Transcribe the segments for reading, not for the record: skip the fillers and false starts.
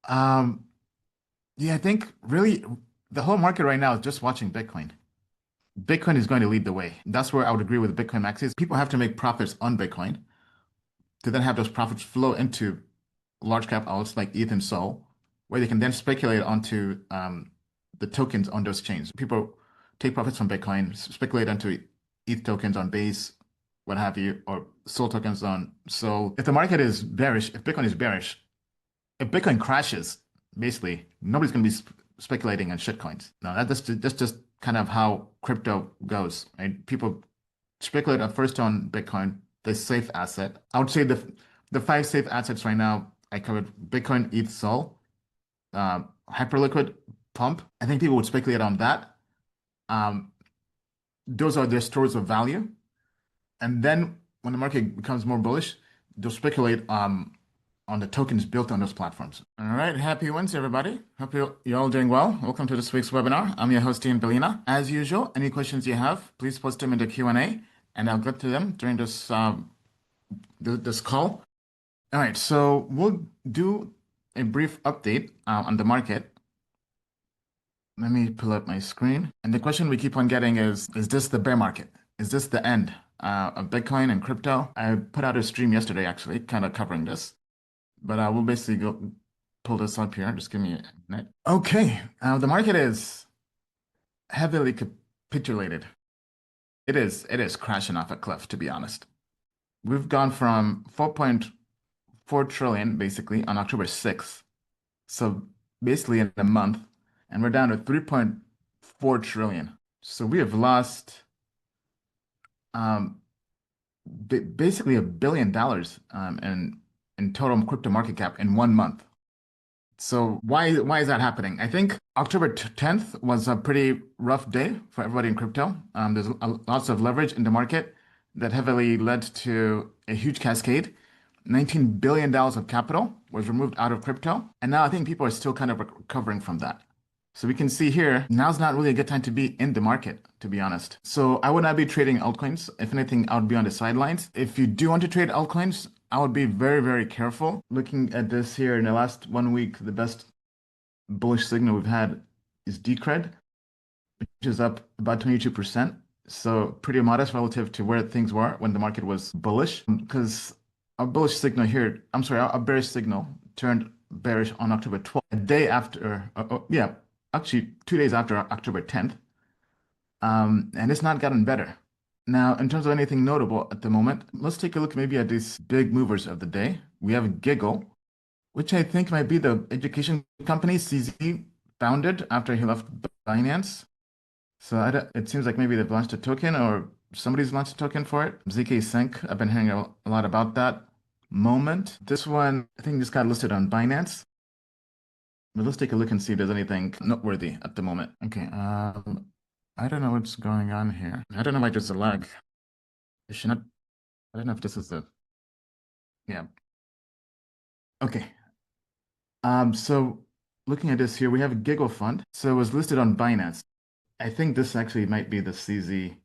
Um, yeah, I think really the whole market right now is just watching Bitcoin. Bitcoin is going to lead the way. That's where I would agree with Bitcoin maxis. People have to make profits on Bitcoin to then have those profits flow into large cap alts like ETH and Sol, where they can then speculate onto the tokens on those chains. People take profits from Bitcoin, speculate onto ETH tokens on Base, what have you, or Sol tokens on Sol. If the market is bearish, if Bitcoin is bearish, if Bitcoin crashes, basically nobody's going to be speculating on shitcoins. No, that's just kind of how crypto goes, right? People speculate at first on Bitcoin, the safe asset. I would say the five safe assets right now I covered: Bitcoin, ETH, Sol, Hyperliquid, Pump. I think people would speculate on that. Um, those are their stores of value. And then when the market becomes more bullish, they'll speculate on the tokens built on those platforms. All right, happy Wednesday, everybody. Hope you're all doing well. Welcome to this week's webinar. I'm your host, Ian Bellina. As usual, any questions you have, please post them in the Q&A, and I'll get to them during this call. All right, so we'll do a brief update on the market. Let me pull up my screen. And the question we keep on getting is this the bear market? Is this the end of Bitcoin and crypto? I put out a stream yesterday, actually, kind of covering this. But I will basically go pull this up here. Just give me a minute. Okay, the market is heavily capitulated. It is crashing off a cliff, to be honest. We've gone from 4.4 trillion basically on October 6th. So basically in a month, and we're down to 3.4 trillion. So we have lost um, basically $1 billion in total crypto market cap in 1 month. So why is that happening? I think October 10th was a pretty rough day for everybody in crypto. There's lots of leverage in the market that heavily led to a huge cascade. $19 billion of capital was removed out of crypto. And now I think people are still kind of recovering from that. So we can see here, now's not really a good time to be in the market, to be honest. So I would not be trading altcoins. If anything, I would be on the sidelines. If you do want to trade altcoins, I would be very, very careful. Looking at this here in the last 1 week, the best bullish signal we've had is Decred, which is up about 22%. So pretty modest relative to where things were when the market was bullish. Because a bullish signal here, I'm sorry, a bearish signal turned bearish on October 12th, a day after, yeah, actually 2 days after October 10th. And it's not gotten better. Now, in terms of anything notable at the moment, let's take a look maybe at these big movers of the day. We have Giggle, which I think might be the education company CZ founded after he left Binance. So it seems like maybe they've launched a token or somebody's launched a token for it. ZK Sync, I've been hearing a lot about that. Moment. This one, I think just got listed on Binance. But let's take a look and see if there's anything noteworthy at the moment. Okay, I don't know what's going on here. I don't know why there's a lag. It should not, I don't know if this is the, yeah. Okay. So looking at this here, we have a Giggle Fund. So it was listed on Binance. I think this actually might be the CZ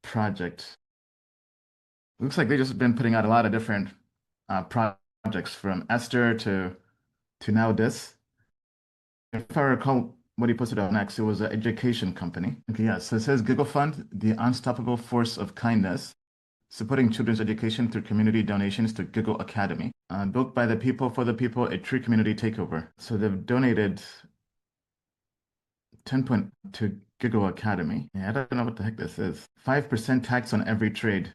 project. Looks like they've just been putting out a lot of different projects from Esther to now this. If I recall what he posted on X, it was an education company. Okay, yeah, so it says Giggle Fund, the unstoppable force of kindness, supporting children's education through community donations to Giggle Academy. Built by the people, for the people, a true community takeover. So they've donated 10 point to Giggle Academy. Yeah, I don't know what the heck this is. 5% tax on every trade.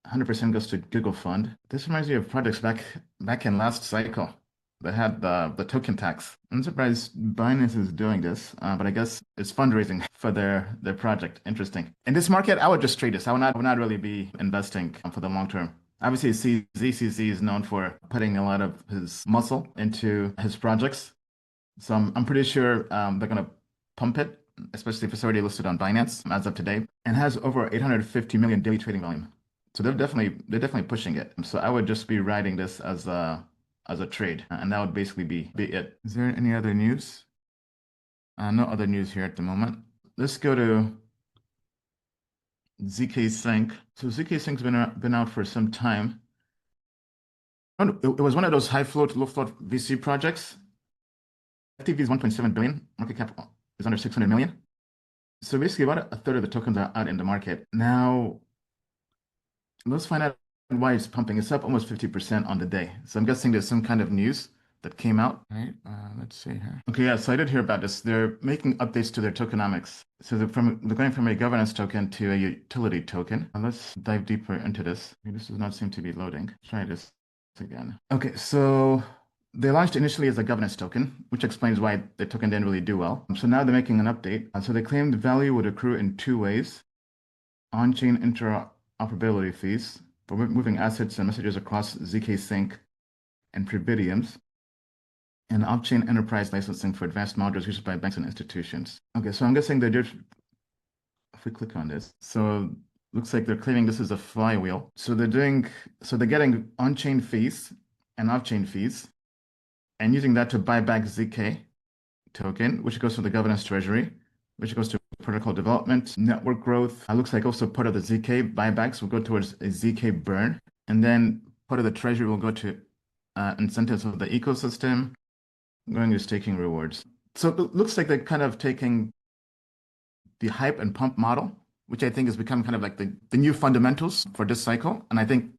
100% goes to Giggle Fund. This reminds me of projects back in last cycle that had the token tax. I'm surprised Binance is doing this, but I guess it's fundraising for their project. Interesting. In this market, I would just trade this. I would not really be investing for the long term. Obviously, ZCC is known for putting a lot of his muscle into his projects. So I'm pretty sure they're going to pump it, especially if it's already listed on Binance as of today, and has over 850 million daily trading volume. So they're definitely pushing it. So I would just be riding this as a trade, and that would basically be it. Is there any other news? No other news here at the moment. Let's go to ZK Sync. So ZK Sync's been out for some time. no, it was one of those high float, low float VC projects. FTV is 1.7 billion. Market cap is under 600 million. So basically, about a third of the tokens are out in the market. Now, let's find out why it's pumping. It's up almost 50% on the day. So I'm guessing there's some kind of news that came out. Right. Let's see here. Okay, yeah, so I did hear about this. They're making updates to their tokenomics. So they're going from a governance token to a utility token. Let's dive deeper into this. This does not seem to be loading. Try this again. Okay, so they launched initially as a governance token, which explains why the token didn't really do well. So now they're making an update. So they claim the value would accrue in two ways: on-chain interoperability fees for moving assets and messages across ZK Sync and Pribitiums, and off-chain enterprise licensing for advanced modules used by banks and institutions. Okay, so I'm guessing they did, if we click on this, so looks like they're claiming this is a flywheel. So they're getting on-chain fees and off-chain fees, and using that to buy back ZK token, which goes to the governance treasury, which goes to protocol development, network growth. It looks like also part of the ZK buybacks will go towards a ZK burn, and then part of the treasury will go to incentives of the ecosystem, going to staking rewards. So it looks like they're kind of taking the hype and pump model, which I think has become kind of like the new fundamentals for this cycle. And I think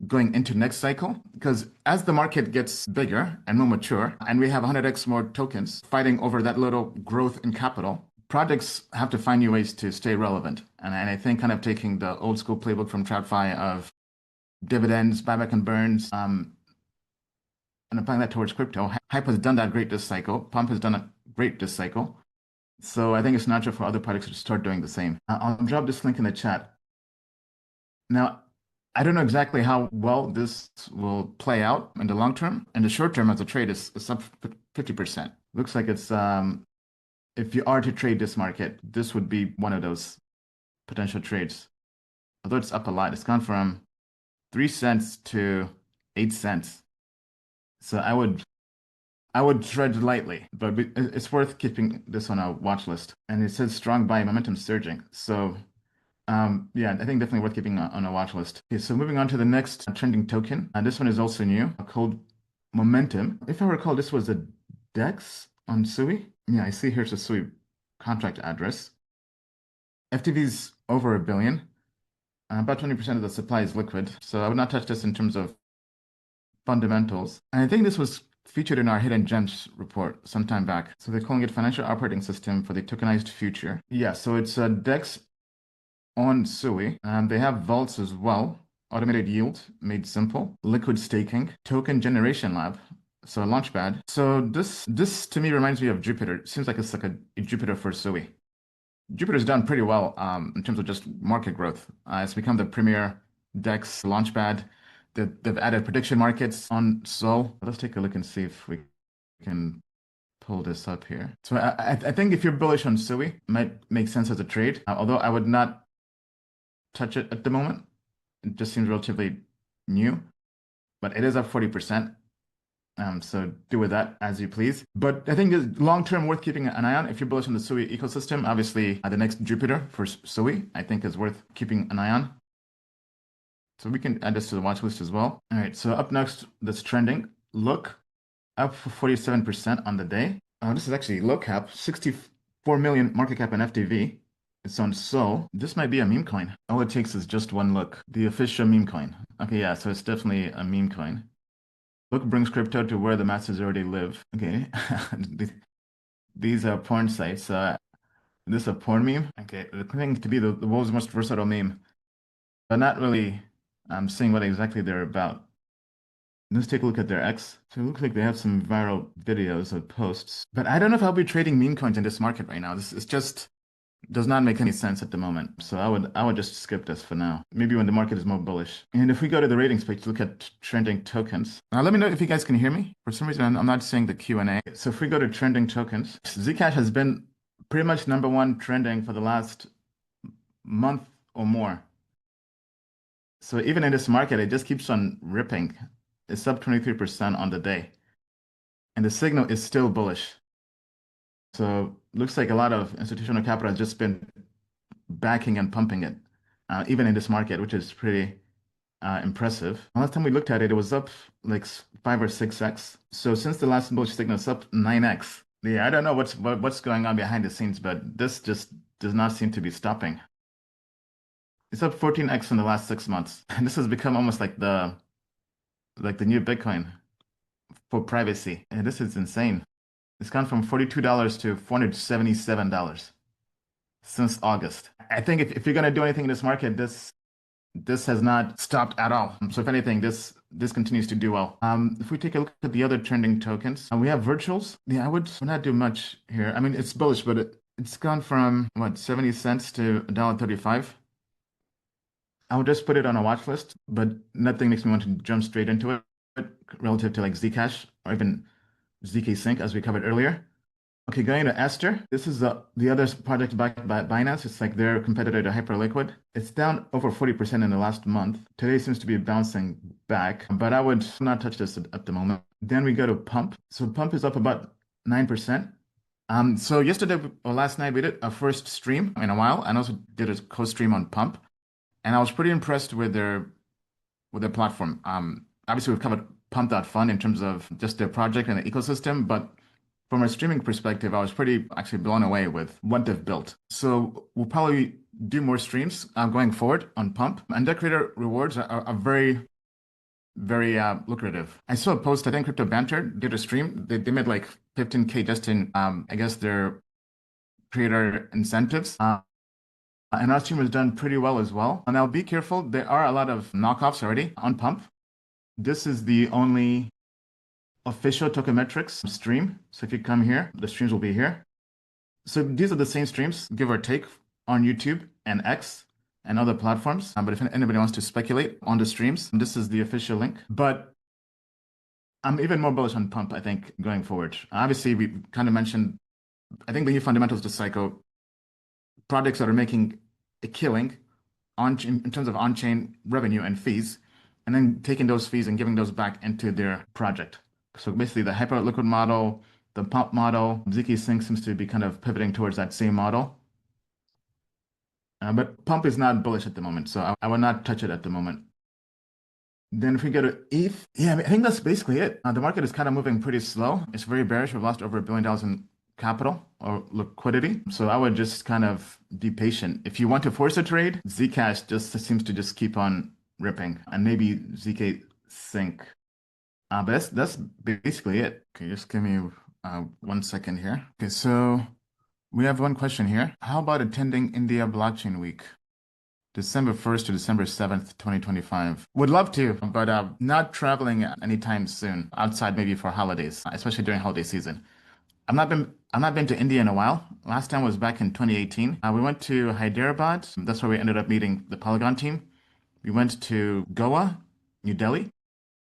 going into next cycle, because as the market gets bigger and more mature, and we have 100x more tokens fighting over that little growth in capital, projects have to find new ways to stay relevant. And I think kind of taking the old school playbook from TradFi of dividends, buyback and burns, and applying that towards crypto. Hype has done that great this cycle. Pump has done it great this cycle. So I think it's natural for other products to start doing the same. I'll drop this link in the chat. Now, I don't know exactly how well this will play out in the long term. In the short term, as a trade, it's up 50%. Looks like it's if you are to trade this market, this would be one of those potential trades. Although it's up a lot, it's gone from 3 cents to 8 cents. So I would tread lightly, but it's worth keeping this on a watch list. And it says strong buy, momentum surging. So yeah, I think definitely worth keeping on a watch list. Okay, so moving on to the next trending token. This one is also new, called Momentum. If I recall, this was a DEX on Sui. Yeah, I see here's a Sui contract address. FTV's over 1 billion. About 20% of the supply is liquid. So I would not touch this in terms of fundamentals. And I think this was featured in our Hidden Gems report some time back. So they're calling it Financial Operating System for the Tokenized Future. Yeah, so it's a DEX on Sui. They have vaults as well. Automated yield made simple. Liquid staking. Token generation lab. So a launchpad. So this to me reminds me of Jupiter. It seems like it's like a Jupiter for Sui. Jupiter's done pretty well in terms of just market growth. It's become the premier DEX launchpad. They've added prediction markets on Sol. Let's take a look and see if we can pull this up here. So I think if you're bullish on Sui, it might make sense as a trade. Although I would not touch it at the moment. It just seems relatively new, but it is up 40%. So do with that as you please. But I think it's long-term worth keeping an eye on. If you're bullish on the Sui ecosystem, obviously the next Jupiter for Sui, I think is worth keeping an eye on. So we can add this to the watch list as well. All right, so up next, that's trending. Look, up 47% on the day. This is actually low cap, 64 million market cap in FTV. It's on Sol. This might be a meme coin. All it takes is just one look. The official meme coin. Okay, yeah, so it's definitely a meme coin. Look brings crypto to where the masses already live. Okay, these are porn sites. This is a porn meme. Okay, they're claiming to be the world's most versatile meme, but not really seeing what exactly they're about. Let's take a look at their X. So it looks like they have some viral videos of posts, but I don't know if I'll be trading meme coins in this market right now. This is just does not make any sense at the moment. So I would just skip this for now. Maybe when the market is more bullish. And if we go to the ratings page to look at trending tokens, let me know if you guys can hear me. For some reason, I'm not seeing the Q&A. So if we go to trending tokens, Zcash has been pretty much #1 trending for the last month or more. So even in this market, it just keeps on ripping. It's up 23% on the day. And the signal is still bullish. So looks like a lot of institutional capital has just been backing and pumping it, even in this market, which is pretty impressive. Last time we looked at it, it was up like 5 or 6x. So since the last bullish signal, it's up 9x. Yeah, I don't know what's going on behind the scenes, but this just does not seem to be stopping. It's up 14x in the last 6 months. And this has become almost like the new Bitcoin for privacy. And this is insane. It's gone from $42 to $477 since August. I think if you're gonna do anything in this market, this has not stopped at all. So if anything, this continues to do well. If we take a look at the other trending tokens, we have virtuals. Yeah, I would not do much here. I mean, it's bullish, but it's gone from what, 70 cents to $1.35. I would just put it on a watch list, but nothing makes me want to jump straight into it relative to like Zcash or even ZK Sync, as we covered earlier. Okay, going to Esther. This is the other project backed by Binance. It's like their competitor to Hyperliquid. It's down over 40% in the last month. Today seems to be bouncing back, but I would not touch this at the moment. Then we go to Pump. So Pump is up about 9%. So yesterday or last night we did a first stream in a while, and also did a co-stream on Pump, and I was pretty impressed with their platform. Obviously we've covered Pump.fun in terms of just their project and the ecosystem, but from a streaming perspective, I was pretty actually blown away with what they've built. So we'll probably do more streams going forward on Pump. And their creator rewards are very, very lucrative. I saw a post, I think Crypto Banter did a stream. They made like 15K just in, I guess, their creator incentives. And our stream was done pretty well as well. And now be careful, there are a lot of knockoffs already on Pump. This is the only official tokenomics stream. So if you come here, the streams will be here. So these are the same streams, give or take, on YouTube and X and other platforms. But if anybody wants to speculate on the streams, this is the official link. But I'm even more bullish on Pump, I think, going forward. Obviously, we kind of mentioned, I think the new fundamentals to Psycho, projects that are making a killing in terms of on-chain revenue and fees, and then taking those fees and giving those back into their project. So basically the Hyperliquid model, the Pump model, ZK Sync seems to be kind of pivoting towards that same model. But Pump is not bullish at the moment, so I will not touch it at the moment. Then if we go to ETH, yeah, I think that's basically it. The market is kind of moving pretty slow. It's very bearish. We've lost over $1 billion in capital or liquidity. So I would just kind of be patient. If you want to force a trade, Zcash just seems to just keep on ripping, and maybe ZK Sync. But that's basically it. Okay, just give me 1 second here. Okay, so we have one question here. How about attending India Blockchain Week? December 1st to December 7th, 2025. Would love to, but not traveling anytime soon, outside maybe for holidays, especially during holiday season. I've not been to India in a while. Last time was back in 2018. We went to Hyderabad. That's where we ended up meeting the Polygon team. We went to Goa, New Delhi.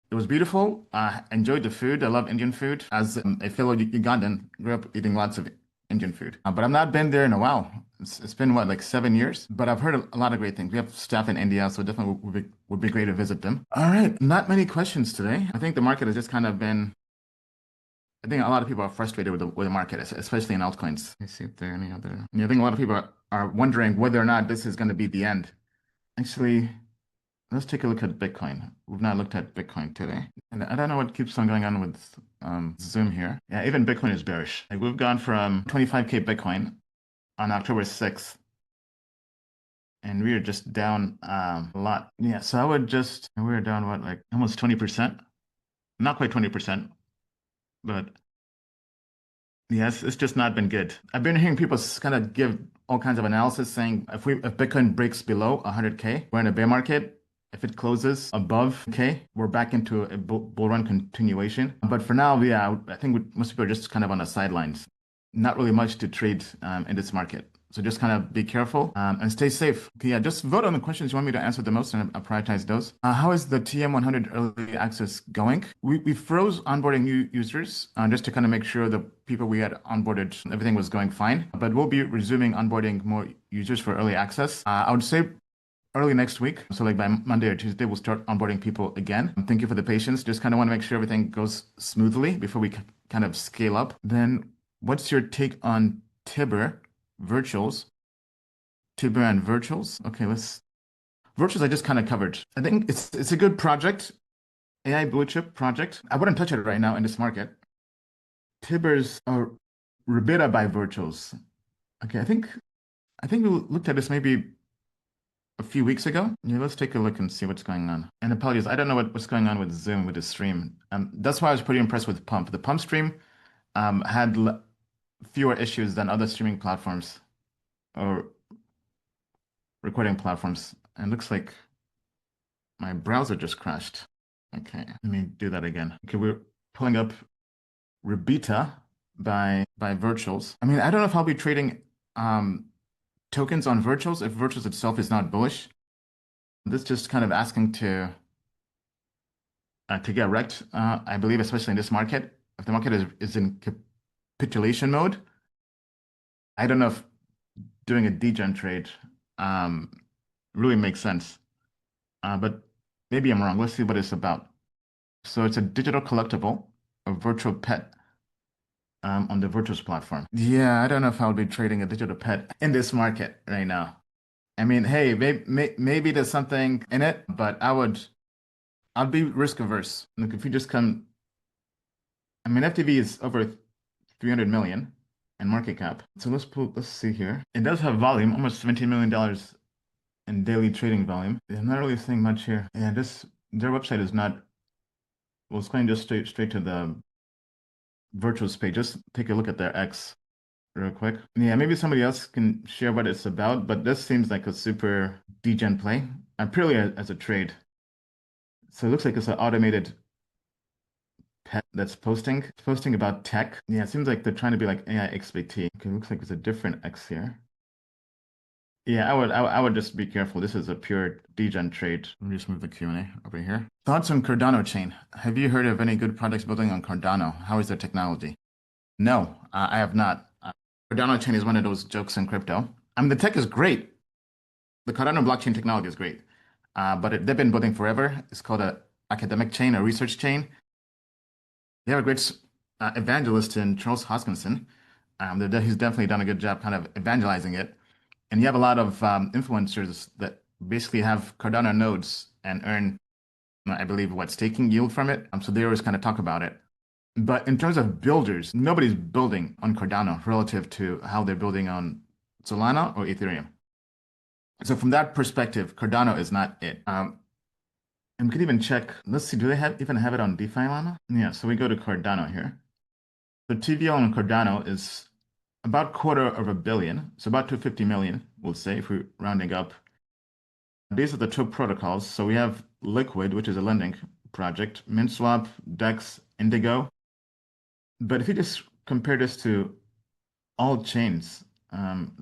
It was beautiful. Enjoyed the food. I love Indian food. As a fellow Ugandan, grew up eating lots of Indian food. But I've not been there in a while. It's been what, like 7 years? But I've heard a lot of great things. We have staff in India, so definitely would be great to visit them. All right, not many questions today. I think the market has just kind of been. I think a lot of people are frustrated with the market, especially in altcoins. Let me see if there are any other. I think a lot of people are wondering whether or not this is going to be the end. Actually, let's take a look at Bitcoin. We've not looked at Bitcoin today. And I don't know what keeps on going on with Zoom here. Yeah, even Bitcoin is bearish. Like we've gone from 25K Bitcoin on October 6th, and we are just down a lot. Yeah, so I would just, we're down what, like almost 20%? Not quite 20%, but yes, it's just not been good. I've been hearing people kind of give all kinds of analysis saying if Bitcoin breaks below 100K, we're in a bear market. If it closes above K, we're back into a bull run continuation. But for now, yeah, I think most people are just kind of on the sidelines. Not really much to trade in this market. So just kind of be careful and stay safe. Okay, yeah, just vote on the questions you want me to answer the most, and I'll prioritize those. How is the TM100 early access going? We froze onboarding new users just to kind of make sure the people we had onboarded, everything was going fine. But we'll be resuming onboarding more users for early access. I would say early next week. So like by Monday or Tuesday, we'll start onboarding people again. Thank you for the patience. Just kind of want to make sure everything goes smoothly before we kind of scale up. Then what's your take on Tibber virtuals? Tibber and virtuals? Okay, Virtuals I just kind of covered. I think it's a good project, AI blue chip project. I wouldn't touch it right now in this market. Tibbers or Rebita by Virtuals. Okay, I think we looked at this maybe a few weeks ago. Yeah, let's take a look and see what's going on. And apologies, I don't know what's going on with Zoom with the stream. That's why I was pretty impressed with Pump. The Pump stream had fewer issues than other streaming platforms or recording platforms. And it looks like my browser just crashed. Okay, let me do that again. Okay, we're pulling up Rebita by Virtuals. I mean, I don't know if I'll be trading tokens on Virtuals if Virtuals itself is not bullish. This just kind of asking to get wrecked. I believe, especially in this market, if the market is in capitulation mode, I don't know if doing a degen trade um, really makes sense. But maybe I'm wrong. Let's see what it's about. So it's a digital collectible, a virtual pet on the Virtuals platform. Yeah, I don't know if I'll be trading a digital pet in this market right now. I mean, hey, maybe there's something in it, but I'd be risk averse. Look, if you just come, I mean, FTV is over 300 million in market cap. So let's see here. It does have volume, almost $17 million in daily trading volume. I'm not really seeing much here. Yeah, their website is not, well, it's going just straight to the Virtuals page. Just take a look at their X real quick. Yeah, maybe somebody else can share what it's about, but this seems like a super degen play, purely as a trade. So it looks like it's an automated pet that's posting about tech. Yeah, it seems like they're trying to be like AI XBT. Okay, looks like there's a different X here. Yeah, I would just be careful. This is a pure degen trade. Let me just move the Q&A over here. Thoughts on Cardano chain? Have you heard of any good projects building on Cardano? How is their technology? No, I have not. Cardano chain is one of those jokes in crypto. I mean, the tech is great. The Cardano blockchain technology is great, but they've been building forever. It's called a academic chain, a research chain. They have a great evangelist in Charles Hoskinson. He's definitely done a good job kind of evangelizing it. And you have a lot of influencers that basically have Cardano nodes and earn, I believe, what, staking yield from it. So they always kind of talk about it. But in terms of builders, nobody's building on Cardano relative to how they're building on Solana or Ethereum. So from that perspective, Cardano is not it. And we could even check, let's see, do they even have it on DeFi Llama? Yeah, so we go to Cardano here. The TVL on Cardano is about $250 million, so about 250 million, we'll say, if we're rounding up. These are the two protocols. So we have Liquid, which is a lending project, MintSwap, DEX, Indigo. But if you just compare this to all chains,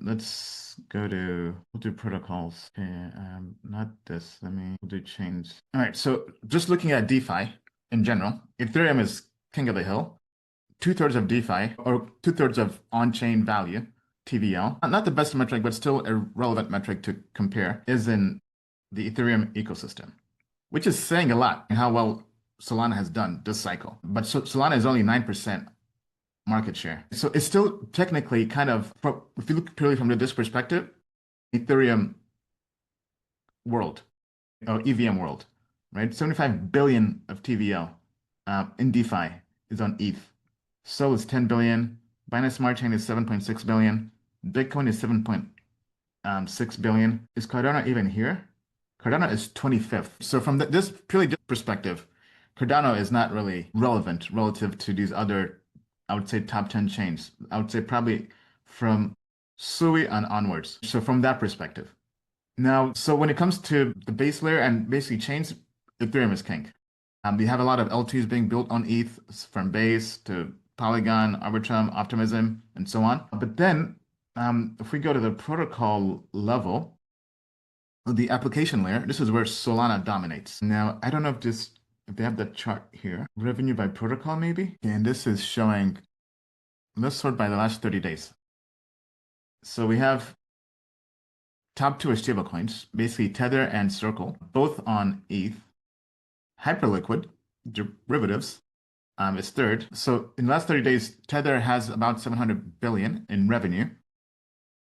let's we'll do protocols. Okay, not this. We'll do chains. All right, so just looking at DeFi in general, Ethereum is king of the hill. 2/3 of DeFi, or 2/3 of on-chain value, TVL, not the best metric, but still a relevant metric to compare, is in the Ethereum ecosystem, which is saying a lot in how well Solana has done this cycle. But Solana is only 9% market share. So it's still technically kind of, if you look purely from this perspective, Ethereum world, or EVM world, right? 75 billion of TVL in DeFi is on ETH. Sol is 10 billion. Binance Smart Chain is 7.6 billion. Bitcoin is 7.6 billion. Is Cardano even here? Cardano is 25th. So from this purely perspective, Cardano is not really relevant relative to these other, I would say, top 10 chains. I would say probably from Sui and onwards. So from that perspective. Now, so when it comes to the base layer and basically chains, Ethereum is king. We have a lot of L2s being built on ETH, from Base to Polygon, Arbitrum, Optimism, and so on. But then, if we go to the protocol level, the application layer, this is where Solana dominates. Now, I don't know if they have that chart here. Revenue by protocol, maybe? And this is showing, let's sort by the last 30 days. So we have top two is stablecoins, basically Tether and Circle, both on ETH. Hyperliquid derivatives is third. So in the last 30 days, Tether has about 700 billion in revenue.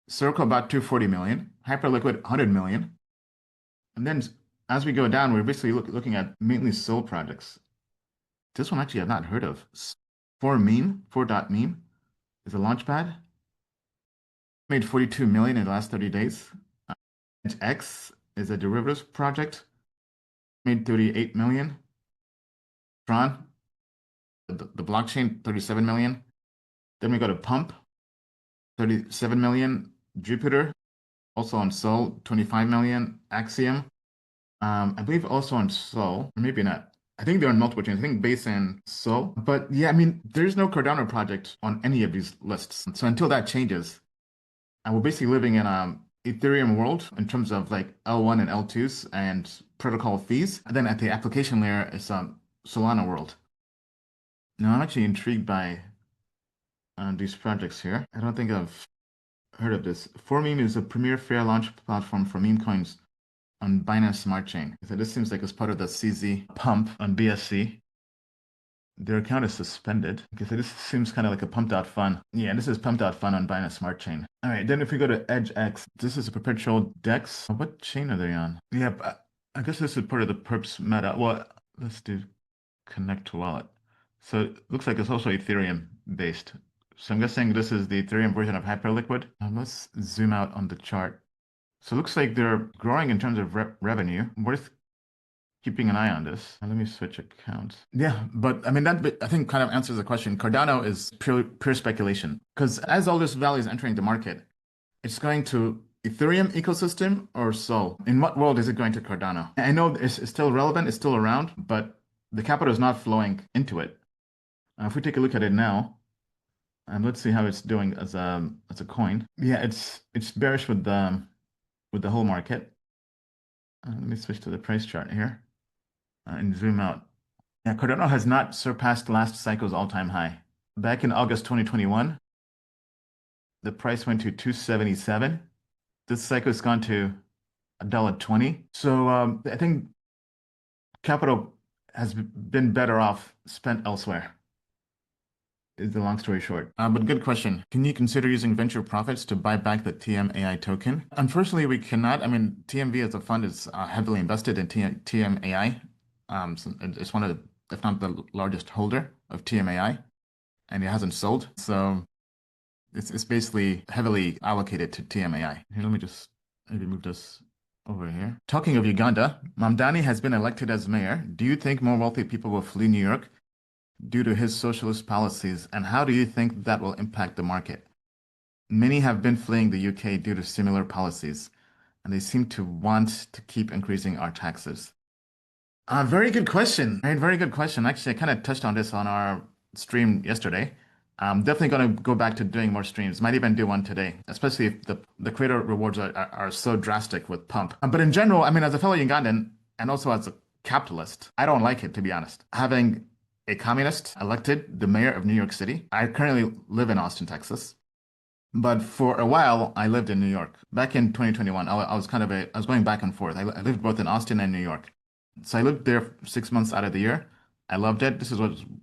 Circle about 240 million. Hyperliquid 100 million. And then as we go down, we're basically looking at mainly Sol projects. This one actually I've not heard of. 4meme is a launchpad. Made 42 million in the last 30 days. X is a derivatives project. Made 38 million. Tron, the blockchain, 37 million. Then we go to Pump, 37 million. Jupiter, also on Sol, 25 million. Axiom, I believe also on Sol, or maybe not. I think they're on multiple chains. I think Base and Sol. But yeah, I mean, there's no Cardano project on any of these lists. So until that changes, and we're basically living in Ethereum world in terms of like L1 and L2s and protocol fees. And then at the application layer, it's Solana world. Now I'm actually intrigued by these projects here. I don't think I've heard of this. 4meme is a premier fair launch platform for meme coins on Binance Smart Chain. So this seems like it's part of the CZ pump on BSC. Their account is suspended. Okay, so this seems kind of like a pumped out fund. Yeah, this is pumped out fund on Binance Smart Chain. All right, then if we go to EdgeX, this is a perpetual DEX. What chain are they on? Yeah, I guess this is part of the Perps meta. Well, let's do Connect to Wallet. So it looks like it's also Ethereum based. So I'm guessing this is the Ethereum version of Hyperliquid. Let's zoom out on the chart. So it looks like they're growing in terms of revenue. Worth keeping an eye on this. Let me switch accounts. Yeah, but I mean, that bit, I think kind of answers the question. Cardano is pure speculation because as all this value is entering the market, it's going to Ethereum ecosystem or Sol. In what world is it going to Cardano? I know it's still relevant, it's still around, but the capital is not flowing into it. If we take a look at it now, and let's see how it's doing as a coin. Yeah, it's bearish with the whole market. Let me switch to the price chart here and zoom out. Yeah, Cardano has not surpassed last cycle's all-time high. Back in August 2021, the price went to 277. This cycle has gone to $1.20. So I think capital has been better off spent elsewhere, is the long story short. But good question. Can you consider using venture profits to buy back the TMAI token? Unfortunately, we cannot. I mean, TMV as a fund is heavily invested in TMAI. So it's one of the, if not the largest holder of TMAI, and it hasn't sold. So it's basically heavily allocated to TMAI. Here, let me just maybe move this over here. Talking of Uganda, Mamdani has been elected as mayor. Do you think more wealthy people will flee New York due to his socialist policies, and how do you think that will impact the market? Many have been fleeing the UK due to similar policies, and they seem to want to keep increasing our taxes. Very good question. Very good question. Actually, I kind of touched on this on our stream yesterday. I'm definitely going to go back to doing more streams. Might even do one today, especially if the creator rewards are so drastic with Pump. But in general, I mean, as a fellow Ugandan and also as a capitalist, I don't like it, to be honest. Having a communist elected the mayor of New York City. I currently live in Austin, Texas. But for a while, I lived in New York. Back in 2021, I was I was going back and forth. I lived both in Austin and New York. So I lived there 6 months out of the year. I loved it. This is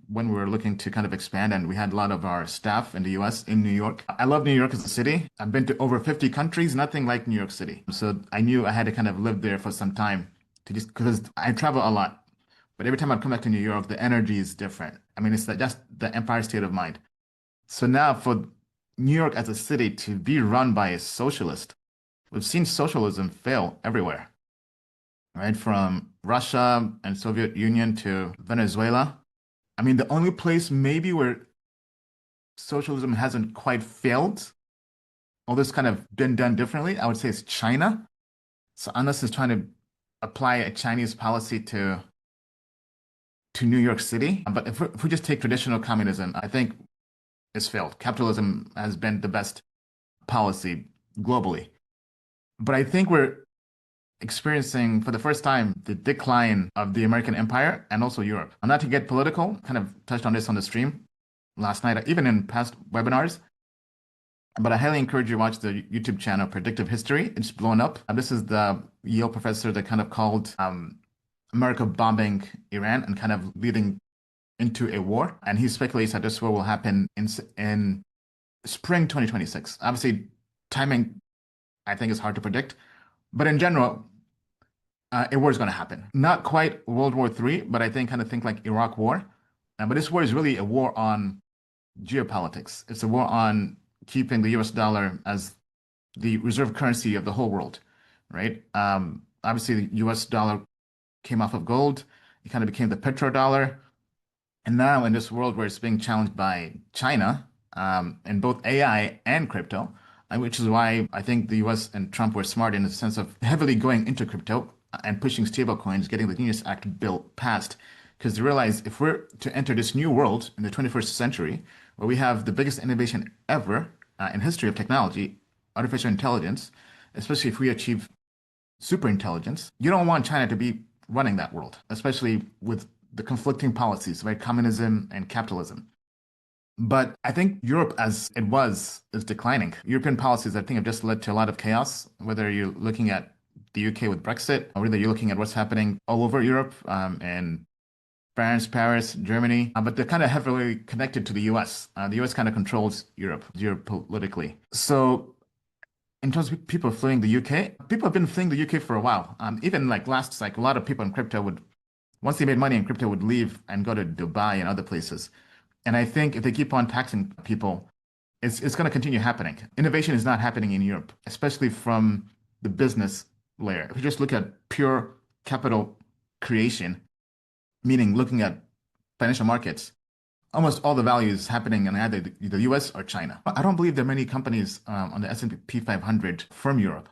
when we were looking to kind of expand, and we had a lot of our staff in the US in New York. I love New York as a city. I've been to over 50 countries, nothing like New York City. So I knew I had to kind of live there for some time to just because I travel a lot. But every time I come back to New York, the energy is different. I mean, it's just the Empire State of Mind. So now for New York as a city to be run by a socialist, we've seen socialism fail everywhere, right? From Russia and Soviet Union to Venezuela. I mean, the only place maybe where socialism hasn't quite failed, all this kind of been done differently, I would say is China. So unless it's trying to apply a Chinese policy to New York City. But if we just take traditional communism, I think it's failed. Capitalism has been the best policy globally. But I think we're experiencing for the first time the decline of the American empire and also Europe. And not to get political, kind of touched on this on the stream last night, even in past webinars. But I highly encourage you to watch the YouTube channel Predictive History. It's blown up. This is the Yale professor that kind of called America bombing Iran and kind of leading into a war. And he speculates that this war will happen in spring 2026. Obviously, timing, I think, is hard to predict. But in general, A war is going to happen. Not quite World War III, but I think kind of think like Iraq War. But this war is really a war on geopolitics. It's a war on keeping the US dollar as the reserve currency of the whole world, right? Obviously, the US dollar came off of gold. It kind of became the petrodollar. And now in this world where it's being challenged by China in both AI and crypto, which is why I think the US and Trump were smart in the sense of heavily going into crypto and pushing stablecoins, getting the Genius Act bill passed. Because they realize if we're to enter this new world in the 21st century, where we have the biggest innovation ever in history of technology, artificial intelligence, especially if we achieve super intelligence, you don't want China to be running that world, especially with the conflicting policies, right? Communism and capitalism. But I think Europe, as it was, is declining. European policies, I think, have just led to a lot of chaos, whether you're looking at the UK with Brexit, or whether you're looking at what's happening all over Europe, in France, Paris, Germany, but they're kind of heavily connected to the US. The US kind of controls Europe geopolitically. So in terms of people fleeing the UK, people have been fleeing the UK for a while. Even like last cycle, a lot of people in crypto would, once they made money in crypto, would leave and go to Dubai and other places. And I think if they keep on taxing people, it's going to continue happening. Innovation is not happening in Europe, especially from the business layer. If you just look at pure capital creation, meaning looking at financial markets, almost all the value is happening in either the US or China. I don't believe there are many companies on the S&P 500 from Europe.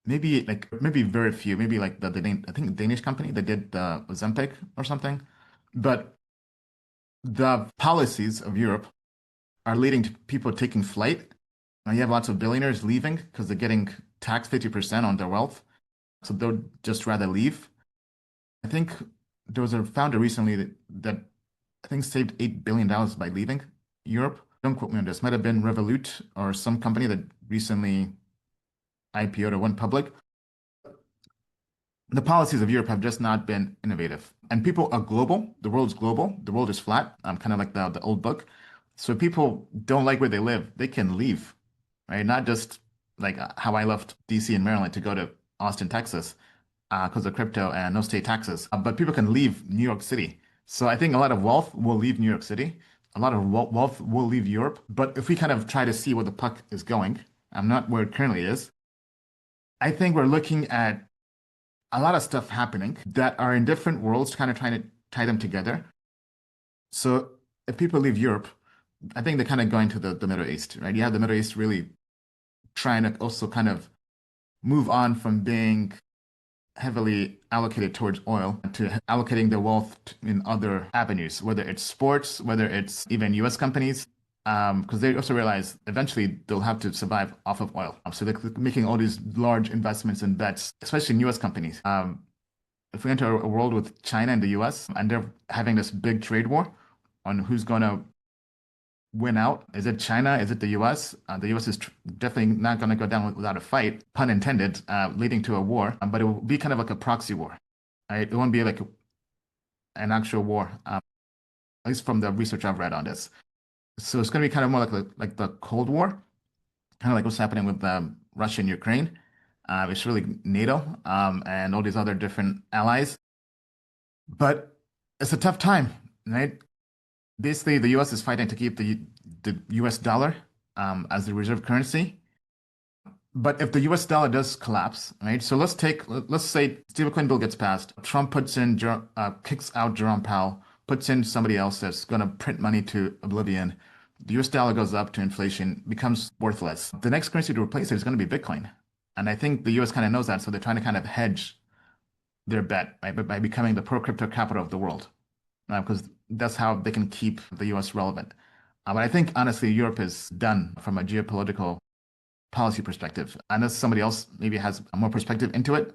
Maybe very few. Maybe like I think Danish company that did the Ozempic or something. But the policies of Europe are leading to people taking flight. Now you have lots of billionaires leaving because they're getting taxed 50% on their wealth. So they'll just rather leave. I think there was a founder recently that I think saved $8 billion by leaving Europe. Don't quote me on this. Might have been Revolut or some company that recently IPO'd or went public. The policies of Europe have just not been innovative. And people are global. The world's global. The world is flat. Kind of like the old book. So if people don't like where they live, they can leave, right? Not just like how I left DC and Maryland to go to Austin, Texas, because of crypto and no state taxes. But people can leave New York City. So I think a lot of wealth will leave New York City. A lot of wealth will leave Europe. But if we kind of try to see where the puck is going, I'm not where it currently is. I think we're looking at a lot of stuff happening that are in different worlds, kind of trying to tie them together. So if people leave Europe, I think they're kind of going to the Middle East, right? You have the Middle East really trying to also kind of move on from being heavily allocated towards oil to allocating their wealth in other avenues, whether it's sports, whether it's even US companies, because they also realize eventually they'll have to survive off of oil. So they're making all these large investments and bets, especially in US companies. If we enter a world with China and the US and they're having this big trade war on who's going to win out, is it China? Is it the US? The US is definitely not going to go down without a fight, pun intended, leading to a war, but it will be kind of like a proxy war. Right? It won't be like an actual war, at least from the research I've read on this. So it's going to be kind of more like the Cold War, kind of like what's happening with Russia and Ukraine. It's really NATO and all these other different allies. But it's a tough time, right? Basically, the US is fighting to keep the US dollar as the reserve currency. But if the US dollar does collapse, right? So let's say stablecoin bill gets passed, Trump kicks out Jerome Powell, puts in somebody else that's going to print money to oblivion. The US dollar goes up to inflation, becomes worthless. The next currency to replace it is going to be Bitcoin. And I think the US kind of knows that, so they're trying to kind of hedge their bet, right, by becoming the pro-crypto capital of the world, because that's how they can keep the US relevant. But I think, honestly, Europe is done from a geopolitical policy perspective. Unless somebody else maybe has a more perspective into it.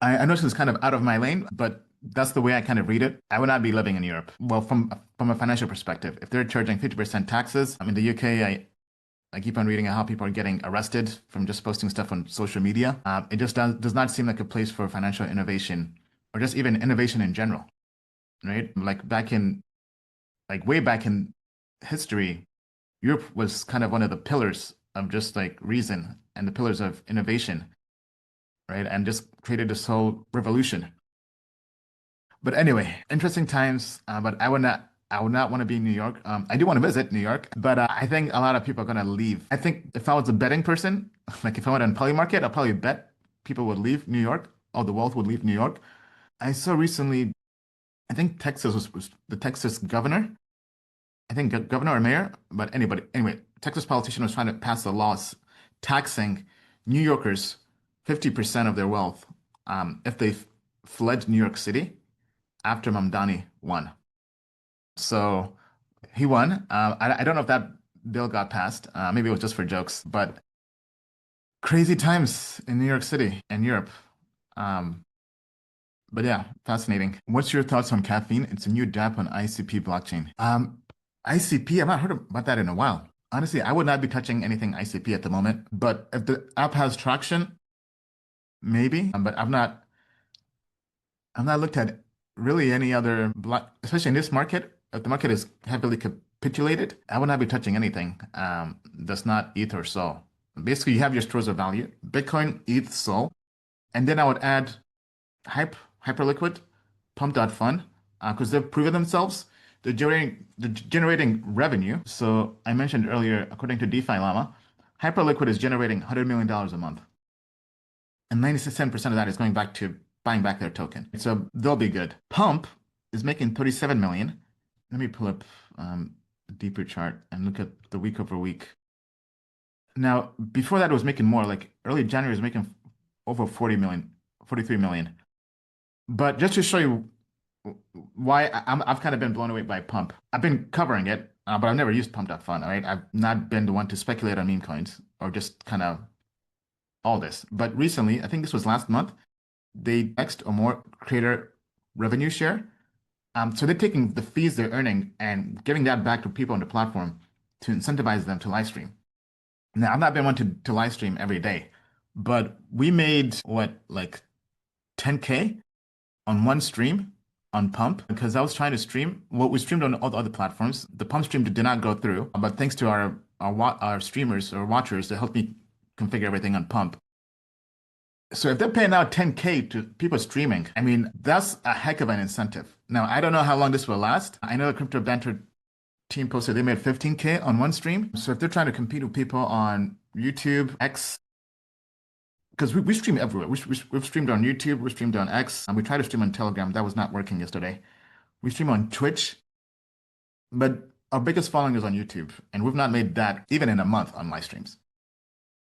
I know this is kind of out of my lane, but that's the way I kind of read it. I would not be living in Europe. Well, from a financial perspective, if they're charging 50% taxes, I mean, the UK, I keep on reading how people are getting arrested from just posting stuff on social media. It just does not seem like a place for financial innovation or just even innovation in general, right? Like way back in history, Europe was kind of one of the pillars of just like reason and the pillars of innovation. right? And just created this whole revolution. But anyway, interesting times. But I would not want to be in New York. I do want to visit New York, but I think a lot of people are gonna leave. I think if I was a betting person, like if I went on poly market, I'd probably bet people would leave New York. All the wealth would leave New York. I saw recently, I think was the Texas governor. I think governor or mayor, but anyway, Texas politician was trying to pass a law taxing New Yorkers 50% of their wealth if they fled New York City after Mamdani won. So he won. I don't know if that bill got passed. Maybe it was just for jokes, but crazy times in New York City and Europe. Um, but yeah, fascinating. What's your thoughts on caffeine? It's a new dApp on ICP blockchain. ICP, I've not heard about that in a while. Honestly, I would not be touching anything ICP at the moment, but if the app has traction, maybe. But I've not looked at really any other block, especially in this market. If the market is heavily capitulated, I would not be touching anything that's not ETH or SOL. Basically, you have your stores of value, Bitcoin, ETH, SOL, and then I would add Hyperliquid, Pump.fun, because they've proven themselves. They're generating revenue. So I mentioned earlier, according to DeFi Llama, Hyperliquid is generating $100 million a month. And 97% of that is going back to buying back their token. So they'll be good. Pump is making 37 million. Let me pull up a deeper chart and look at the week over week. Now, before that, it was making more. Like early January, it was making over 40 million, 43 million. But just to show you why I've kind of been blown away by Pump. I've been covering it, but I've never used Pump.fun, right? I've not been the one to speculate on meme coins or just kind of all this. But recently, I think this was last month, they next or more creator revenue share. So they're taking the fees they're earning and giving that back to people on the platform to incentivize them to live stream. Now, I've not been one to live stream every day, but we made what, like 10K on one stream on Pump because I was trying to stream. Well, we streamed on all the other platforms. The Pump stream did not go through, but thanks to our streamers or watchers that helped me configure everything on Pump. So if they're paying out 10K to people streaming, I mean, that's a heck of an incentive. Now, I don't know how long this will last. I know the Crypto Banter team posted they made 15K on one stream. So if they're trying to compete with people on YouTube, X, because we stream everywhere. We've streamed on YouTube, we streamed on X, and we tried to stream on Telegram. That was not working yesterday. We stream on Twitch, but our biggest following is on YouTube, and we've not made that even in a month on live streams.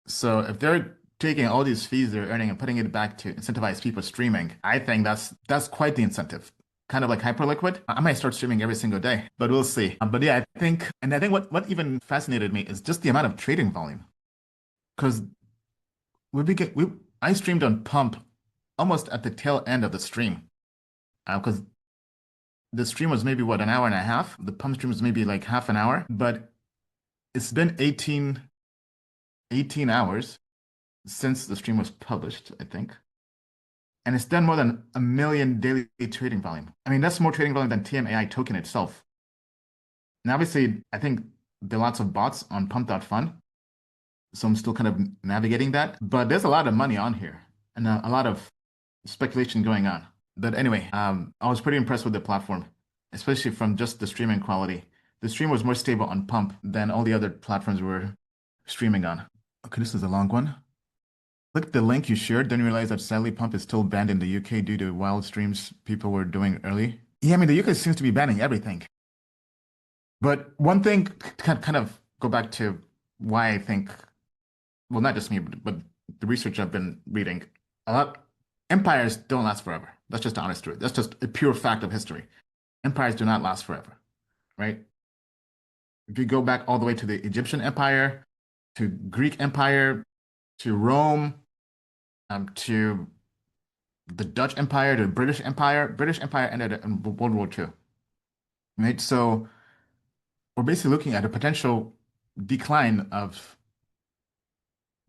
So if they're taking all these fees they're earning and putting it back to incentivize people streaming, I think that's quite the incentive. Kind of like Hyperliquid. I might start streaming every single day, but we'll see. But yeah, I think what even fascinated me is just the amount of trading volume. Because I streamed on Pump almost at the tail end of the stream. Because the stream was maybe what, an hour and a half? The Pump stream was maybe like half an hour, but it's been 18 hours since the stream was published, I think. And it's done more than 1 million daily trading volume. I mean, that's more trading volume than TMAI token itself. And obviously, I think there are lots of bots on Pump.fun. So I'm still kind of navigating that. But there's a lot of money on here and a lot of speculation going on. But anyway, I was pretty impressed with the platform, especially from just the streaming quality. The stream was more stable on Pump than all the other platforms we were streaming on. Okay, this is a long one. Click the link you shared, then you realize that sadly Pump is still banned in the UK due to wild streams people were doing early. Yeah, I mean, the UK seems to be banning everything. But one thing, kind of go back to why I think, well, not just me, but the research I've been reading, empires don't last forever. That's just the honest truth. That's just a pure fact of history. Empires do not last forever, right? If you go back all the way to the Egyptian Empire, to Greek Empire, to Rome, to the Dutch Empire, to the British Empire. British Empire ended in World War II, right? So we're basically looking at a potential decline of,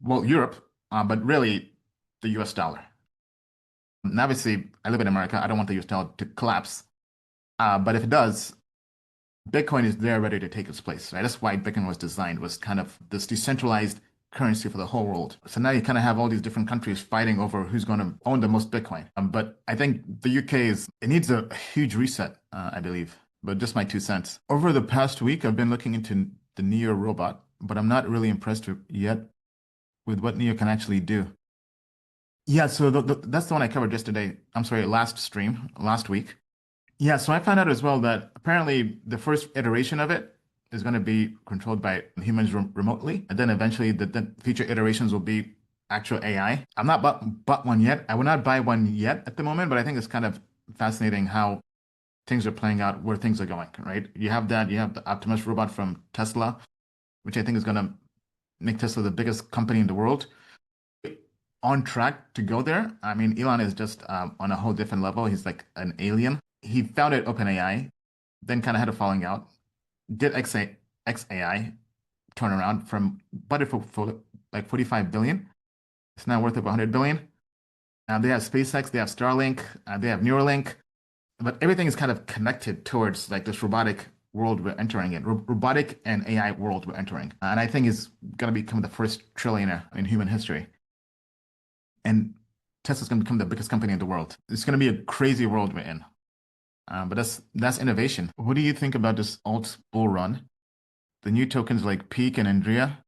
well, Europe, but really the US dollar. And obviously, I live in America. I don't want the US dollar to collapse. But if it does, Bitcoin is there ready to take its place, right? That's why Bitcoin was designed, was kind of this decentralized currency for the whole world. So now you kind of have all these different countries fighting over who's going to own the most Bitcoin. But I think the UK it needs a huge reset, I believe. But just my 2 cents. Over the past week, I've been looking into the Neo robot, but I'm not really impressed yet with what Neo can actually do. Yeah, so that's the one I covered yesterday. I'm sorry, last stream, last week. Yeah, so I found out as well that apparently the first iteration of it is going to be controlled by humans remotely, and then eventually the future iterations will be actual AI. I'm not bought one yet. I will not buy one yet at the moment, but I think it's kind of fascinating how things are playing out, where things are going, right? You have the Optimus robot from Tesla, which I think is going to make Tesla the biggest company in the world. On track to go there. I mean, Elon is just on a whole different level. He's like an alien. He founded OpenAI, then kind of had a falling out. Did XAI turn around from bought it for like 45 billion. It's now worth over 100 billion. They have SpaceX, they have Starlink, they have Neuralink, but everything is kind of connected towards like this robotic world we're entering in, robotic and AI world we're entering. And I think he's going to become the first trillionaire in human history. And Tesla's going to become the biggest company in the world. It's going to be a crazy world we're in. But that's innovation. What do you think about this alt bull run? The new tokens like Peak and Andrea,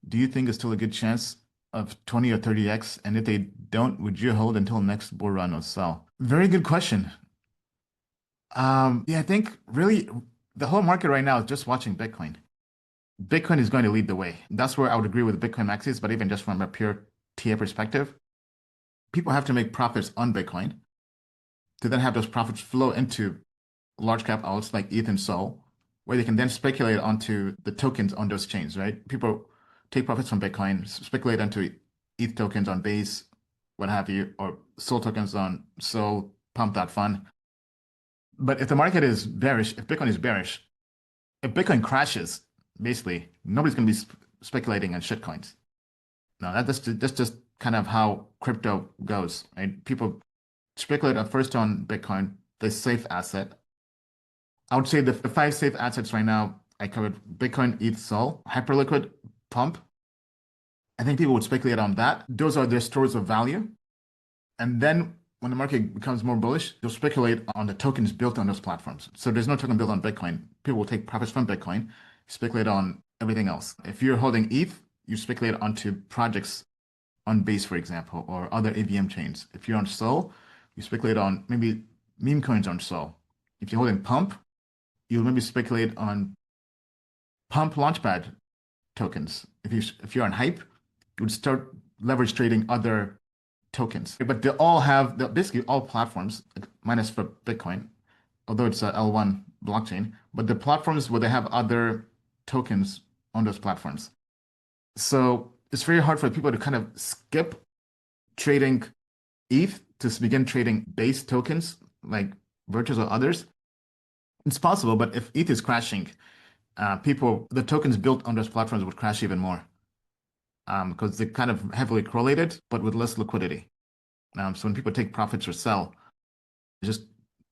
do you think it's still a good chance of 20 or 30x? And if they don't, would you hold until next bull run or sell? Very good question. Yeah, I think really the whole market right now is just watching Bitcoin. Bitcoin is going to lead the way. That's where I would agree with Bitcoin maxis, but even just from a pure TA perspective, people have to make profits on Bitcoin to then have those profits flow into large cap alts like ETH and Sol, where they can then speculate onto the tokens on those chains, right? People take profits from Bitcoin, speculate onto ETH tokens on Base, what have you, or Sol tokens on Sol, Pump.fun. But if the market is bearish, if Bitcoin is bearish, if Bitcoin crashes, basically, nobody's going to be speculating on shitcoins. No, that's just kind of how crypto goes, right? People speculate at first on Bitcoin, the safe asset. I would say the five safe assets right now, I covered Bitcoin, ETH, Sol, Hyperliquid, Pump. I think people would speculate on that. Those are their stores of value. And then when the market becomes more bullish, they'll speculate on the tokens built on those platforms. So there's no token built on Bitcoin. People will take profits from Bitcoin, speculate on everything else. If you're holding ETH, you speculate onto projects on Base, for example, or other AVM chains. If you're on Sol, you speculate on maybe meme coins on Sol. If you're holding Pump, you'll maybe speculate on Pump Launchpad tokens. If you're on Hype, you would start leverage trading other tokens. But they all have basically all platforms, minus for Bitcoin, although it's a L1 blockchain, but the platforms where they have other tokens on those platforms. So it's very hard for people to kind of skip trading ETH to begin trading base tokens like Virtus or others. It's possible, but if ETH is crashing, the tokens built on those platforms would crash even more because they're kind of heavily correlated, but with less liquidity. So when people take profits or sell, there's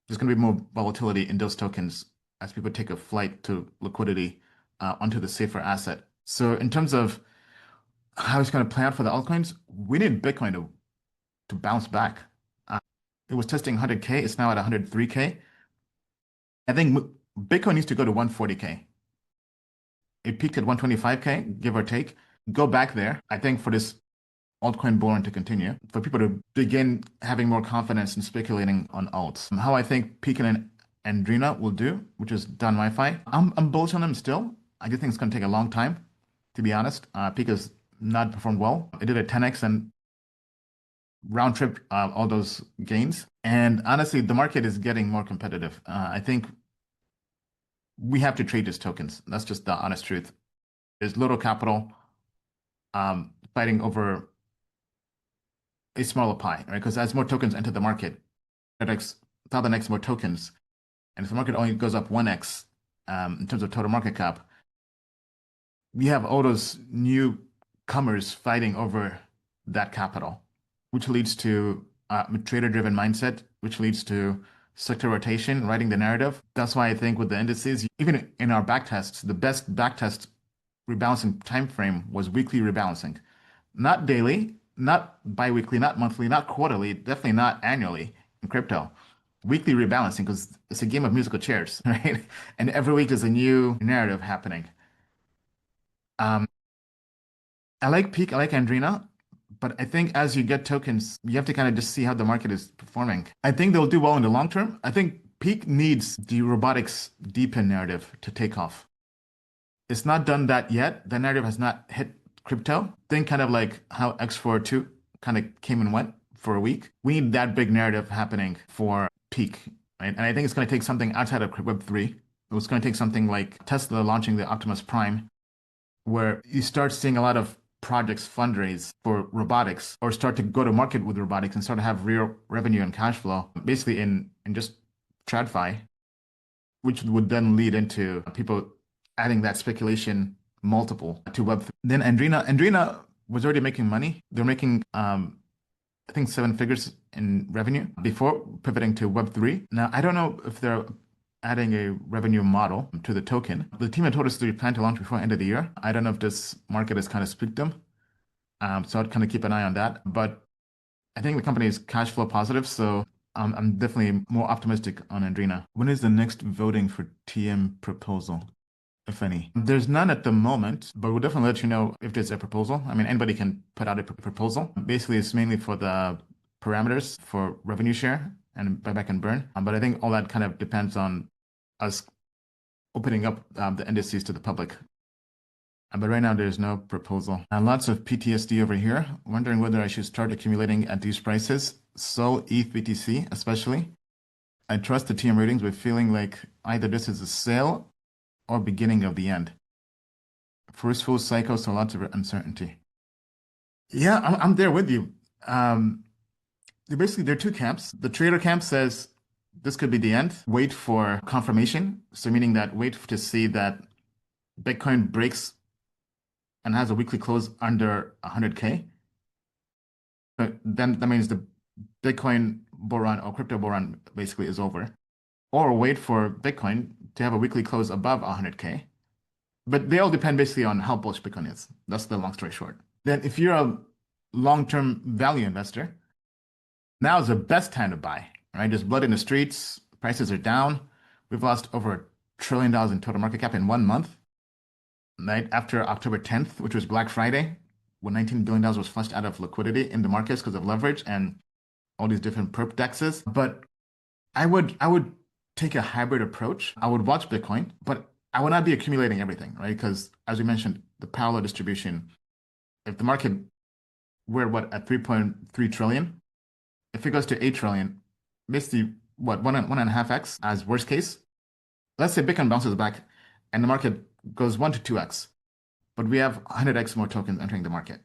going to be more volatility in those tokens as people take a flight to liquidity onto the safer asset. So in terms of how it's going to play out for the altcoins, we need Bitcoin to bounce back. It was testing 100K. It's now at 103K. I think Bitcoin needs to go to 140K. It peaked at 125K, give or take. Go back there. I think for this altcoin bull run to continue, for people to begin having more confidence in speculating on alts. How I think Peak and Andrina will do, which is done Wi-Fi. I'm bullish on them still. I do think it's going to take a long time, to be honest. Peak has not performed well. It did a 10x and round trip all those gains. And honestly, the market is getting more competitive. I think we have to trade these tokens. That's just the honest truth. There's little capital fighting over a smaller pie, right? Because as more tokens enter the market, 1,000x more tokens, and if the market only goes up 1x in terms of total market cap, we have all those newcomers fighting over that capital, which leads to a trader-driven mindset, which leads to sector rotation, writing the narrative. That's why I think with the indices, even in our backtests, the best backtest rebalancing time frame was weekly rebalancing, not daily, not bi-weekly, not monthly, not quarterly, definitely not annually in crypto. Weekly rebalancing because it's a game of musical chairs, right? And every week there's a new narrative happening. Um, I like Peak, I like Andrina, but I think as you get tokens, you have to kind of just see how the market is performing. I think they'll do well in the long term. I think Peak needs the robotics deepen narrative to take off. It's not done that yet. The narrative has not hit crypto. Think kind of like how X42 kind of came and went for a week. We need that big narrative happening for Peak, right? And I think it's going to take something outside of Web3. It's going to take something like Tesla launching the Optimus Prime, where you start seeing a lot of projects fundraise for robotics or start to go to market with robotics and start to have real revenue and cash flow, basically in just TradFi, which would then lead into people adding that speculation multiple to Web3. Then Andrina was already making money. They're making I think 7 figures in revenue before pivoting to Web3. Now I don't know if they're adding a revenue model to the token. The team had told us they plan to launch before end of the year. I don't know if this market has kind of spooked them. So I'd kind of keep an eye on that. But I think the company is cash flow positive, so I'm definitely more optimistic on Andrina. When is the next voting for TM proposal, if any? There's none at the moment, but we'll definitely let you know if there's a proposal. I mean, anybody can put out a proposal. Basically, it's mainly for the parameters for revenue share and buyback and burn. But I think all that kind of depends on us opening up the indices to the public. But right now, there's no proposal. Lots of PTSD over here. Wondering whether I should start accumulating at these prices. Sol, ETH, BTC, especially. I trust the TM ratings, but feeling like either this is a sale or beginning of the end. First full cycle, so lots of uncertainty. Yeah, I'm there with you. Basically, there are two camps. The trader camp says this could be the end. Wait for confirmation. So meaning that wait to see that Bitcoin breaks and has a weekly close under 100K. But then that means the Bitcoin bull run or crypto bull run basically is over. Or wait for Bitcoin to have a weekly close above 100K. But they all depend basically on how bullish Bitcoin is. That's the long story short. Then if you're a long-term value investor, now is the best time to buy, right? There's blood in the streets. Prices are down. We've lost over $1 trillion in total market cap in 1 month, right? After October 10th, which was Black Friday, when $19 billion was flushed out of liquidity in the markets because of leverage and all these different perp dexes. But I would take a hybrid approach. I would watch Bitcoin, but I would not be accumulating everything, right? Because as we mentioned, the parallel distribution, if the market, we're at 3.3 trillion, if it goes to 8 trillion, basically one and a half X as worst case. Let's say Bitcoin bounces back and the market goes 1 to 2X, but we have 100X more tokens entering the market,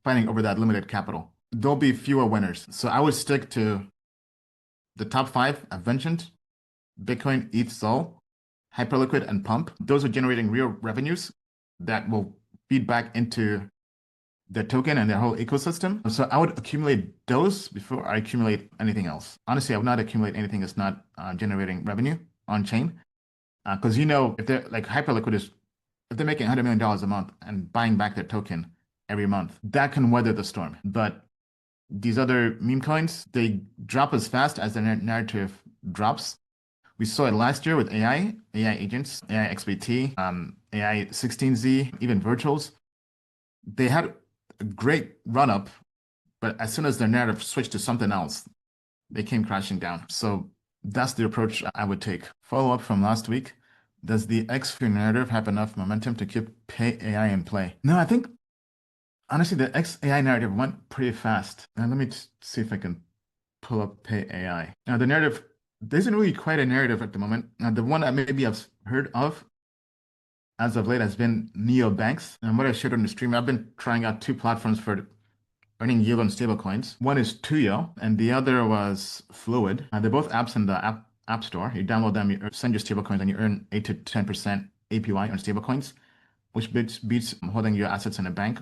fighting over that limited capital. There'll be fewer winners. So I would stick to the top 5 I've mentioned: Bitcoin, ETH, Sol, Hyperliquid, and Pump. Those are generating real revenues that will feed back into the token and their whole ecosystem. So I would accumulate those before I accumulate anything else. Honestly, I would not accumulate anything that's not generating revenue on chain. Because if they're like Hyperliquid is, if they're making $100 million a month and buying back their token every month, that can weather the storm. But these other meme coins, they drop as fast as the narrative drops. We saw it last year with AI agents, AI XBT, AI 16Z, even virtuals. They had a great run up, but as soon as their narrative switched to something else, they came crashing down. So that's the approach I would take. Follow up from last week. Does the X-Fear narrative have enough momentum to keep Pay AI in play? No, I think honestly the XAI narrative went pretty fast. Now let me see if I can pull up Pay AI. Now the narrative, there isn't really quite a narrative at the moment. Now the one that maybe I've heard of as of late has been neobanks. And what I shared on the stream, I've been trying out 2 platforms for earning yield on stablecoins. One is Tuyo, and the other was Fluid. They're both apps in the app store. You download them, you send your stablecoins, and you earn 8 to 10% APY on stablecoins, which beats holding your assets in a bank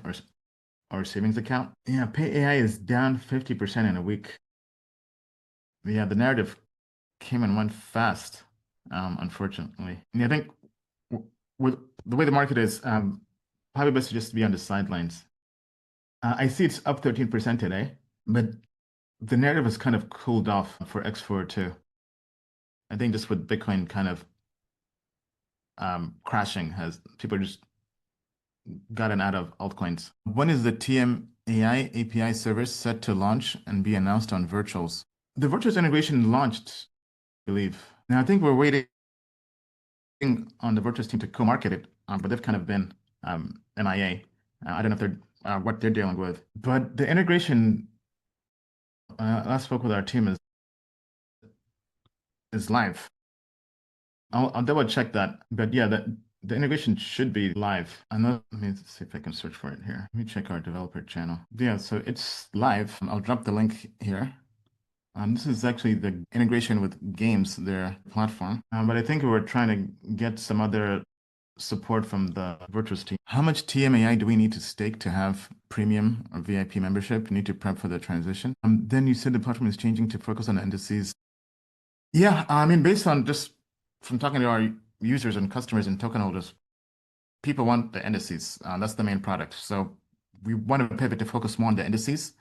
or savings account. Yeah, Pay AI is down 50% in a week. Yeah, the narrative came and went fast, unfortunately. And I think with the way the market is, probably best to just be on the sidelines. I see it's up 13% today, but the narrative has kind of cooled off for X4 too. I think just with Bitcoin kind of crashing, has people just gotten out of altcoins. When is the TMAI API service set to launch and be announced on virtuals? The virtuals integration launched, I believe. Now I think we're waiting on the virtuals team to co-market it, but they've kind of been MIA. I don't know if they're what they're dealing with, but the integration. Last spoke with our team is live. I'll double check that, but yeah, the integration should be live. Let me see if I can search for it here. Let me check our developer channel. Yeah, so it's live. I'll drop the link here. This is actually the integration with games, their platform. But I think we're trying to get some other support from the Virtuous team. How much TMAI do we need to stake to have premium or VIP membership? Need to prep for the transition. Then you said the platform is changing to focus on the indices. Yeah, I mean, based on just from talking to our users and customers and token holders, people want the indices. That's the main product. So we want to pivot to focus more on the indices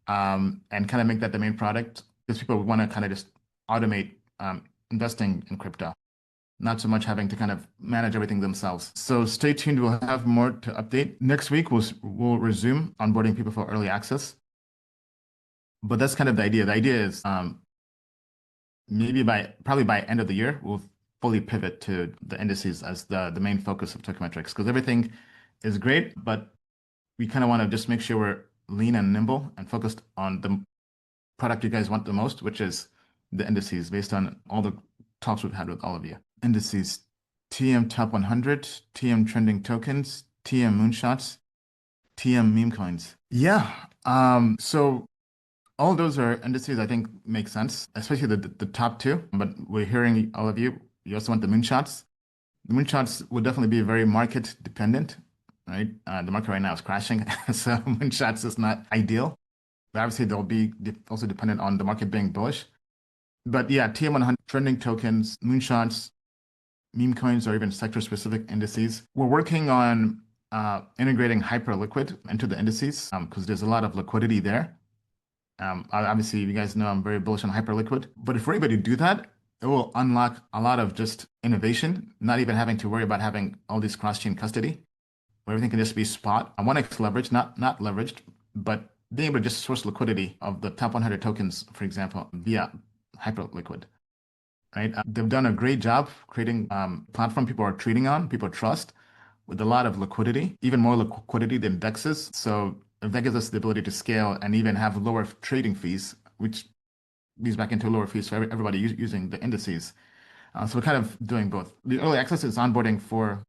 and kind of make that the main product because people want to kind of just automate investing in crypto, not so much having to kind of manage everything themselves. So stay tuned. We'll have more to update. Next week, we'll resume onboarding people for early access. But that's kind of the idea. The idea is maybe probably by end of the year, we'll fully pivot to the indices as the main focus of tokenomics because everything is great, but we kind of want to just make sure we're lean and nimble and focused on the product you guys want the most, which is the indices based on all the talks we've had with all of you. Indices, TM top 100, TM trending tokens, TM moonshots, TM meme coins. Yeah. So all those are indices I think make sense, especially the top two. But we're hearing all of you. You also want the moonshots. The moonshots would definitely be very market dependent, right? The market right now is crashing, so moonshots is not ideal. But obviously they'll be also dependent on the market being bullish. But yeah, TM100 trending tokens, moonshots, meme coins, or even sector-specific indices. We're working on integrating Hyperliquid into the indices because there's a lot of liquidity there. Obviously, you guys know I'm very bullish on Hyperliquid. But if we're able to do that, it will unlock a lot of just innovation, not even having to worry about having all these cross-chain custody, where everything can just be spot. 1x leverage, not leveraged, but being able to just source liquidity of the top 100 tokens, for example, via Hyperliquid. Right? They've done a great job creating platform people are trading on, people trust, with a lot of liquidity, even more liquidity than DEXs. So if that gives us the ability to scale and even have lower trading fees, which leads back into lower fees for everybody using the indices. So we're kind of doing both. The early access is onboarding for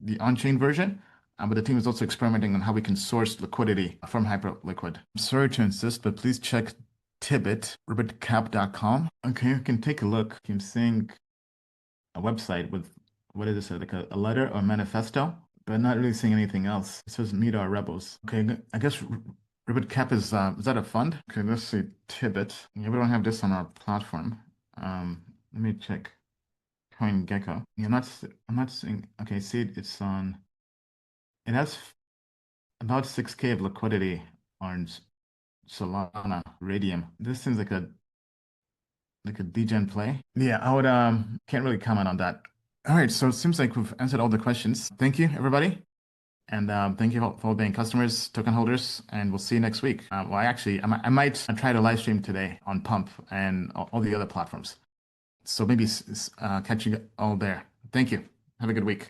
the on-chain version, but the team is also experimenting on how we can source liquidity from Hyperliquid. I'm sorry to insist, but please check Tibit, robotcap.com. Okay, you can take a look. I'm seeing a website with, what is this, like a letter or manifesto, but not really seeing anything else. It says meet our rebels. Okay, I guess RobotCap is that a fund? Okay, let's see, Tibit. Yeah, we don't have this on our platform. Let me check. CoinGecko. Yeah, I'm not seeing, okay, see, it's on, it has about 6K of liquidity on Solana, Radium. This seems like a degen play. Yeah, I would can't really comment on that. All right, so it seems like we've answered all the questions. Thank you, everybody. And thank you for being customers, token holders, and we'll see you next week. Well, actually, I might try to live stream today on Pump and all the other platforms. So maybe catch you all there. Thank you. Have a good week.